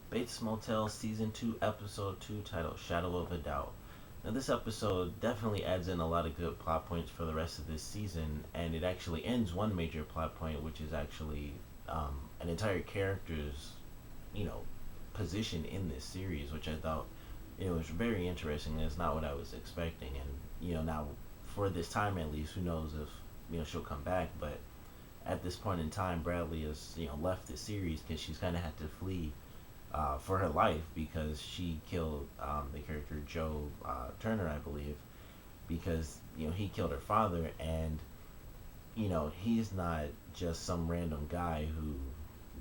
Bates Motel Season 2, Episode 2, titled Shadow of a Doubt. Now, this episode definitely adds in a lot of good plot points for the rest of this season, and it actually ends one major plot point, which is actually an entire character's, you know, position in this series, which I thought was very interesting. It's not what I was expecting, and now for this time at least, who knows if she'll come back, but at this point in time, Bradley has left the series because she's kind of had to flee for her life because she killed the character Joe Turner, I believe, because he killed her father, and he's not just some random guy who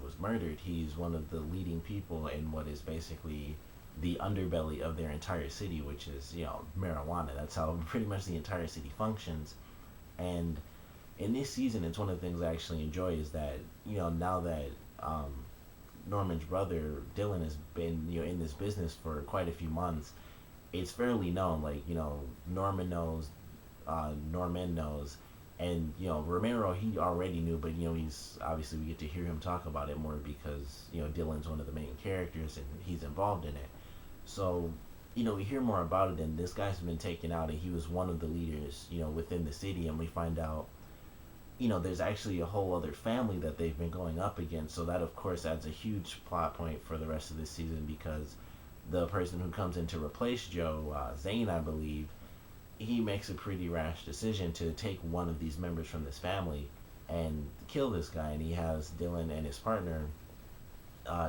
was murdered. He's one of the leading people in what is basically the underbelly of their entire city, which is marijuana. That's how pretty much the entire city functions, and in this season, it's one of the things I actually enjoy is that now that um, Norman's brother Dylan has been in this business for quite a few months, it's fairly known. Like Norman knows, Norman knows, and Romero he already knew, but he's obviously we get to hear him talk about it more because Dylan's one of the main characters and he's involved in it. So we hear more about it, and this guy's been taken out, and he was one of the leaders within the city, and we find out there's actually a whole other family that they've been going up against. So that, of course, adds a huge plot point for the rest of the season because the person who comes in to replace Joe, Zane, I believe, he makes a pretty rash decision to take one of these members from this family and kill this guy. And he has Dylan and his partner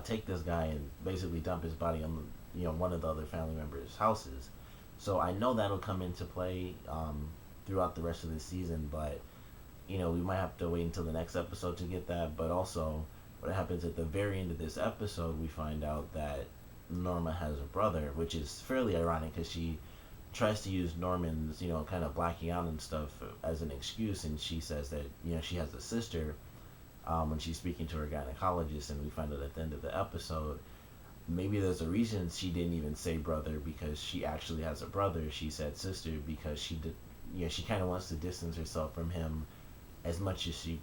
take this guy and basically dump his body on one of the other family members' houses. So I know that'll come into play throughout the rest of the season, but we might have to wait until the next episode to get that. But also, what happens at the very end of this episode, we find out that Norma has a brother, which is fairly ironic because she tries to use Norman's, kind of blacking out and stuff as an excuse, and she says that, she has a sister when she's speaking to her gynecologist, and we find out at the end of the episode, maybe there's a reason she didn't even say brother because she actually has a brother. She said sister because she did, she kind of wants to distance herself from him as much as she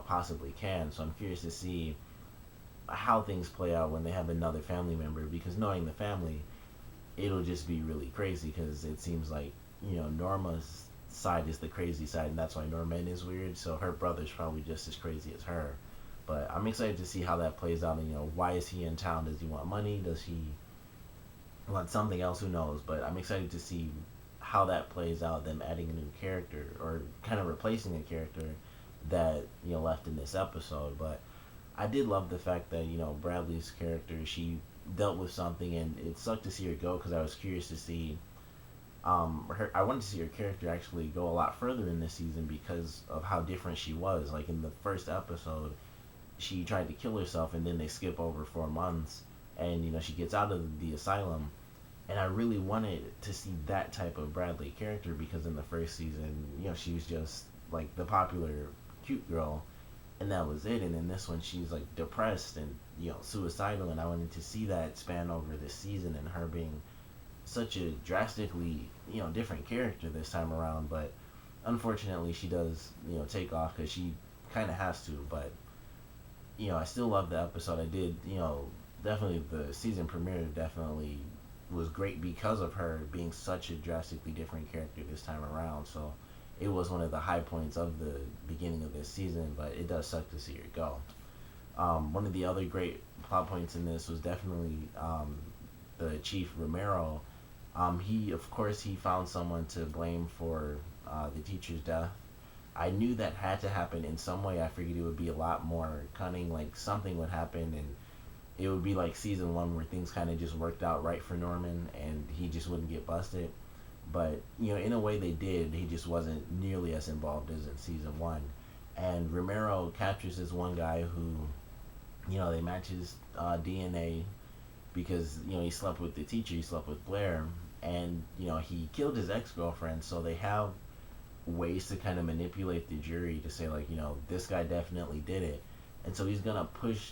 possibly can. So I'm curious to see how things play out when they have another family member, because knowing the family, it'll just be really crazy because it seems like Norma's side is the crazy side, and that's why Norman is weird. So her brother's probably just as crazy as her. But I'm excited to see how that plays out. And why is he in town? Does he want money? Does he want something else? Who knows? But I'm excited to see how that plays out. Them adding a new character or kind of replacing a character that left in this episode. But I did love the fact that Bradley's character, she dealt with something, and it sucked to see her go because I was curious to see her. I wanted to see her character actually go a lot further in this season because of how different she was. Like in the first episode, she tried to kill herself, and then they skip over 4 months, and she gets out of the asylum. And I really wanted to see that type of Bradley character because in the first season, she was just like the popular cute girl, and that was it. And in this one, she's like depressed and suicidal, and I wanted to see that span over this season and her being such a drastically different character this time around. But unfortunately, she does take off because she kind of has to. But I still love the episode. I did definitely the season premiere definitely was great because of her being such a drastically different character this time around. So it was one of the high points of the beginning of this season, but it does suck to see her go. One of the other great plot points in this was definitely the Chief Romero. He, of course, he found someone to blame for the teacher's death. I knew that had to happen in some way. I figured it would be a lot more cunning, like something would happen, and it would be like season one where things kind of just worked out right for Norman, and he just wouldn't get busted. But in a way they did. He just wasn't nearly as involved as in season one. And Romero captures this one guy who, they match his DNA because he slept with the teacher, he slept with Blair, and he killed his ex girlfriend. So they have ways to kind of manipulate the jury to say like this guy definitely did it, and so he's gonna push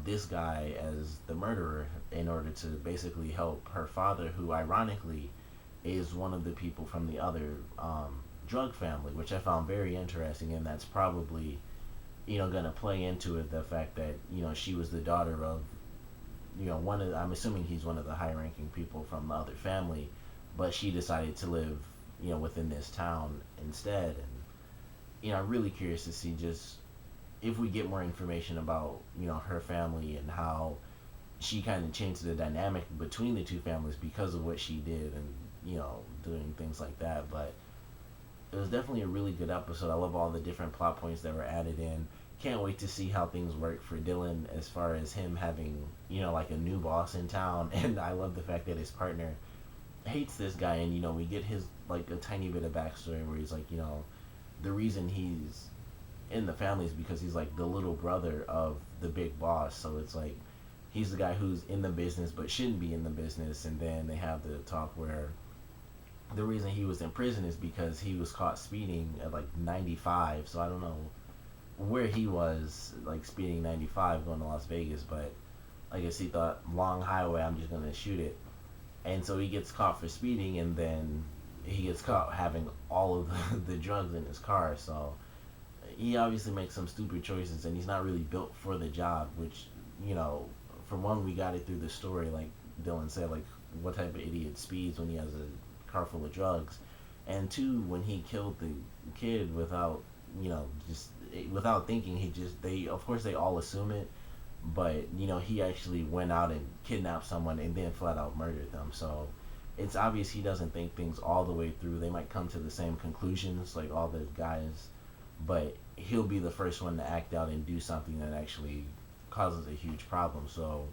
this guy as the murderer in order to basically help her father, who ironically is one of the people from the other drug family, which I found very interesting, and that's probably gonna play into it, the fact that she was the daughter of I'm assuming he's one of the high ranking people from the other family, but she decided to live within this town instead. And I'm really curious to see just if we get more information about her family and how she kind of changed the dynamic between the two families because of what she did, and doing things like that. But it was definitely a really good episode. I love all the different plot points that were added in. Can't wait to see how things work for Dylan as far as him having like a new boss in town. And I love the fact that his partner hates this guy, and we get his like a tiny bit of backstory where he's like, the reason he's in the family is because he's like the little brother of the big boss. So it's like he's the guy who's in the business but shouldn't be in the business. And then they have the talk where the reason he was in prison is because he was caught speeding at like 95. So I don't know where he was, like speeding 95 going to Las Vegas, but I guess he thought, long highway, I'm just gonna shoot it. And so he gets caught for speeding, and then he gets caught having all of the drugs in his car. So he obviously makes some stupid choices, and he's not really built for the job. Which, from one, we got it through the story, like Dylan said, like what type of idiot speeds when he has a car full of drugs, and two, when he killed the kid without, just without thinking. They, of course, they all assume it, but he actually went out and kidnapped someone and then flat out murdered them. So it's obvious he doesn't think things all the way through. They might come to the same conclusions like all the guys, but he'll be the first one to act out and do something that actually causes a huge problem. So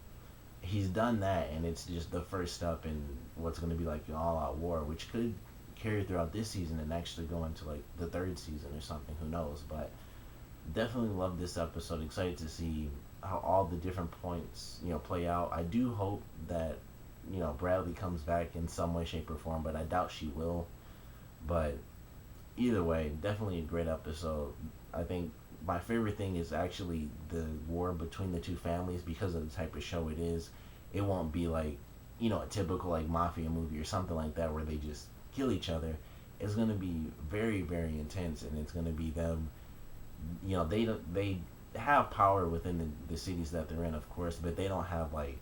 he's done that, and it's just the first step in what's going to be like an all-out war, which could carry throughout this season and actually go into like the third season or something. Who knows? But definitely love this episode. Excited to see how all the different points play out. I do hope that Bradley comes back in some way, shape, or form, but I doubt she will. But either way, definitely a great episode. I think my favorite thing is actually the war between the two families because of the type of show it is. It won't be like a typical like mafia movie or something like that where they just kill each other. It's gonna be very, very intense, and it's gonna be them. They have power within the cities that they're in, of course, but they don't have like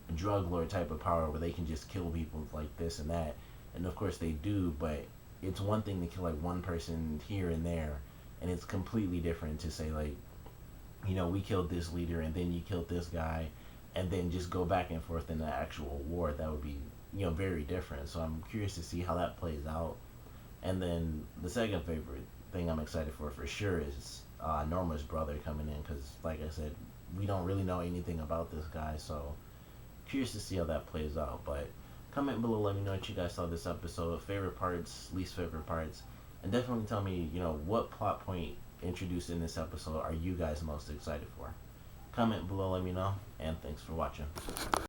a drug lord type of power where they can just kill people like this and that. And of course they do, but it's one thing to kill like one person here and there, and it's completely different to say like, we killed this leader and then you killed this guy, and then just go back and forth in the actual war. That would be very different. So I'm curious to see how that plays out. And then the second favorite thing I'm excited for sure is Norma's brother coming in, because like I said, we don't really know anything about this guy, so curious to see how that plays out. But comment below, let me know what you guys thought of this episode, favorite parts, least favorite parts, and definitely tell me what plot point introduced in this episode are you guys most excited for. Comment below, let me know, and thanks for watching.